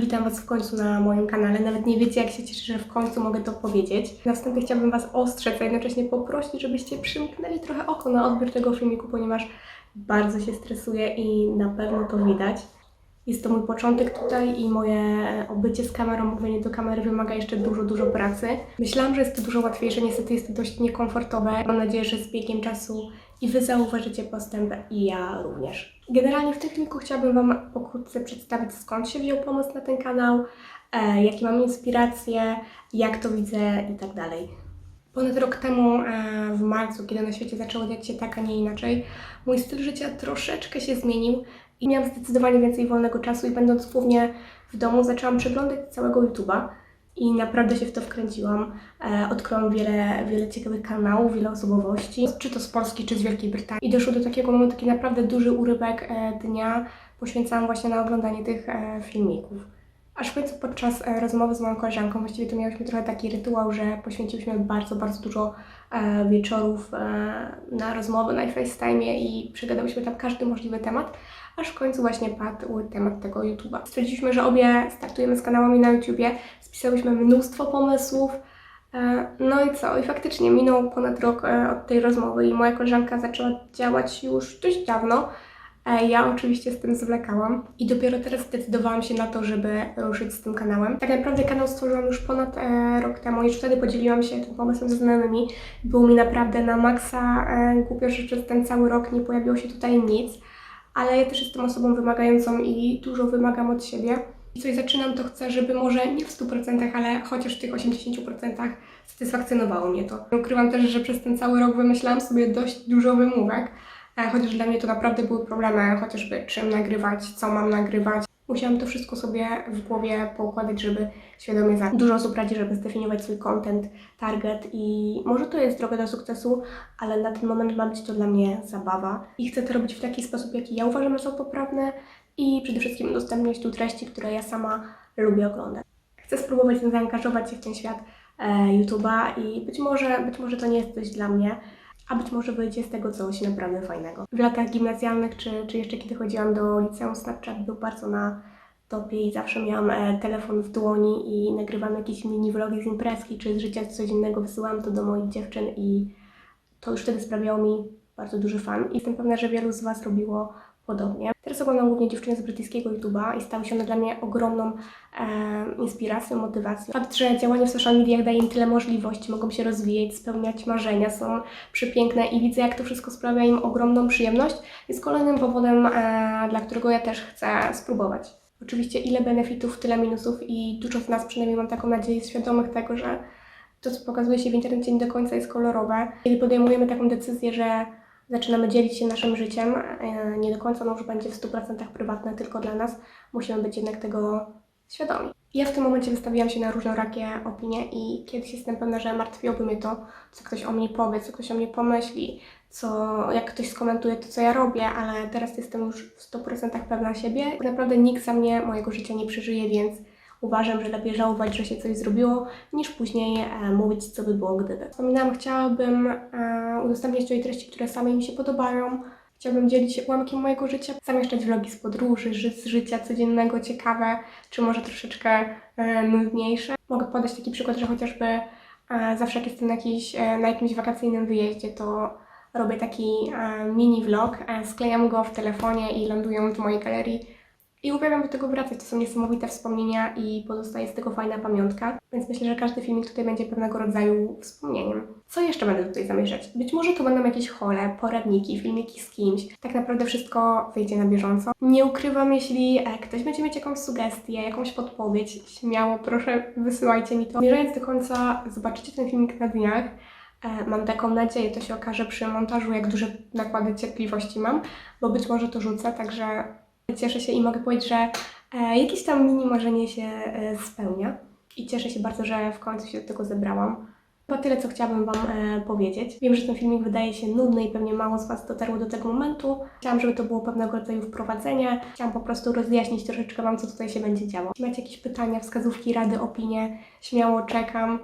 witam Was w końcu na moim kanale. Nawet nie wiecie, jak się cieszę, że w końcu mogę to powiedzieć. Na wstępie chciałabym Was ostrzec, a jednocześnie poprosić, żebyście przymknęli trochę oko na odbiór tego filmiku, ponieważ bardzo się stresuję i na pewno to widać. Jest to mój początek tutaj i moje obycie z kamerą, mówienie do kamery wymaga jeszcze dużo pracy. Myślałam, że jest to dużo łatwiejsze, niestety jest to dość niekomfortowe. Mam nadzieję, że z biegiem czasu i Wy zauważycie postęp i ja również. Generalnie w tym filmiku chciałabym Wam pokrótce przedstawić, skąd się wziął pomysł na ten kanał, jakie mam inspiracje, jak to widzę i tak dalej. Ponad rok temu, w marcu, kiedy na świecie zaczęło dziać się tak, a nie inaczej, mój styl życia troszeczkę się zmienił i miałam zdecydowanie więcej wolnego czasu i będąc głównie w domu zaczęłam przeglądać całego YouTube'a i naprawdę się w to wkręciłam. Odkryłam wiele ciekawych kanałów, wiele osobowości, czy to z Polski, czy z Wielkiej Brytanii. I doszło do takiego momentu, taki naprawdę duży urywek dnia poświęcałam właśnie na oglądanie tych filmików. Aż w końcu podczas rozmowy z moją koleżanką, właściwie to miałyśmy trochę taki rytuał, że poświęciłyśmy bardzo dużo wieczorów na rozmowy, na FaceTime'ie i przegadałyśmy tam każdy możliwy temat, aż w końcu właśnie padł temat tego YouTube'a. Stwierdziliśmy, że obie startujemy z kanałami na YouTubie, spisałyśmy mnóstwo pomysłów, no i co? I faktycznie minął ponad rok od tej rozmowy i moja koleżanka zaczęła działać już dość dawno. Ja oczywiście z tym zwlekałam i dopiero teraz zdecydowałam się na to, żeby ruszyć z tym kanałem. Tak naprawdę kanał stworzyłam już ponad rok temu, już wtedy podzieliłam się tym pomysłem ze znajomymi. Było mi naprawdę na maksa głupio, że przez ten cały rok nie pojawiło się tutaj nic, ale ja też jestem osobą wymagającą i dużo wymagam od siebie. I coś zaczynam, to chcę, żeby może nie w 100%, ale chociaż w tych 80% satysfakcjonowało mnie to. Ukrywam też, że przez ten cały rok wymyślałam sobie dość dużo wymówek, chociaż dla mnie to naprawdę były problemy, chociażby czym nagrywać, co mam nagrywać. Musiałam to wszystko sobie w głowie poukładać, żeby świadomie zacząć. Dużo osób radzi, żeby zdefiniować swój content, target i może to jest droga do sukcesu, ale na ten moment ma być to dla mnie zabawa. I chcę to robić w taki sposób, jaki ja uważam, że są poprawne i przede wszystkim udostępniać tu treści, które ja sama lubię oglądać. Chcę spróbować zaangażować się w ten świat YouTube'a i być może to nie jest coś dla mnie, a być może wyjdzie z tego coś naprawdę fajnego. W latach gimnazjalnych, czy jeszcze kiedy chodziłam do liceum, Snapchat był bardzo na topie i zawsze miałam telefon w dłoni i nagrywam jakieś mini vlogi z imprezki, czy z życia codziennego, wysyłam to do moich dziewczyn i to już wtedy sprawiało mi bardzo duży fan i jestem pewna, że wielu z Was robiło podobnie. Teraz oglądam głównie dziewczyny z brytyjskiego YouTube'a i stały się one dla mnie ogromną inspiracją, motywacją. Fakt, że działanie w social mediach daje im tyle możliwości, mogą się rozwijać, spełniać marzenia, są przepiękne i widzę, jak to wszystko sprawia im ogromną przyjemność, jest kolejnym powodem, dla którego ja też chcę spróbować. Oczywiście ile benefitów, tyle minusów i dużo z nas, przynajmniej mam taką nadzieję, jest świadomych tego, że to, co pokazuje się w internecie, nie do końca jest kolorowe. Kiedy podejmujemy taką decyzję, że zaczynamy dzielić się naszym życiem, nie do końca może będzie w 100% prywatne tylko dla nas, musimy być jednak tego świadomi. Ja w tym momencie wystawiłam się na różnorakie opinie i kiedyś jestem pewna, że martwiłoby mnie to, co ktoś o mnie powie, co ktoś o mnie pomyśli, jak ktoś skomentuje to, co ja robię, ale teraz jestem już w 100% pewna siebie. Tak naprawdę nikt za mnie mojego życia nie przeżyje, więc uważam, że lepiej żałować, że się coś zrobiło, niż później mówić, co by było gdyby. Wspominałam, chciałabym udostępniać tutaj treści, które same mi się podobają. Chciałabym dzielić się ułamkiem mojego życia, zamieszczać vlogi z podróży, z życia codziennego, ciekawe, czy może troszeczkę nudniejsze. Mogę podać taki przykład, że chociażby zawsze jak jestem na jakimś wakacyjnym wyjeździe, to robię taki mini vlog, sklejam go w telefonie i ląduję w mojej galerii. I uwielbiam do tego wracać, to są niesamowite wspomnienia i pozostaje z tego fajna pamiątka, więc myślę, że każdy filmik tutaj będzie pewnego rodzaju wspomnieniem. Co jeszcze będę tutaj zamieszczać? Być może to będą jakieś haule, poradniki, filmiki z kimś. Tak naprawdę wszystko wyjdzie na bieżąco. Nie ukrywam, jeśli ktoś będzie mieć jakąś sugestię, jakąś podpowiedź, śmiało proszę wysyłajcie mi to. Zmierzając do końca, zobaczycie ten filmik na dniach. Mam taką nadzieję, to się okaże przy montażu, jak duże nakłady cierpliwości mam, bo być może to rzucę, także cieszę się i mogę powiedzieć, że jakieś tam mini marzenie się spełnia i cieszę się bardzo, że w końcu się do tego zebrałam. Chyba tyle, co chciałabym Wam powiedzieć. Wiem, że ten filmik wydaje się nudny i pewnie mało z Was dotarło do tego momentu. Chciałam, żeby to było pewnego rodzaju wprowadzenie. Chciałam po prostu rozjaśnić troszeczkę Wam, co tutaj się będzie działo. Jeśli macie jakieś pytania, wskazówki, rady, opinie, śmiało czekam,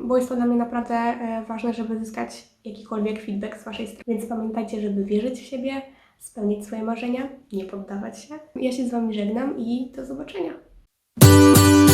bo jest to dla mnie naprawdę ważne, żeby zyskać jakikolwiek feedback z Waszej strony. Więc pamiętajcie, żeby wierzyć w siebie, spełnić swoje marzenia, nie poddawać się. Ja się z Wami żegnam i do zobaczenia. Cześć!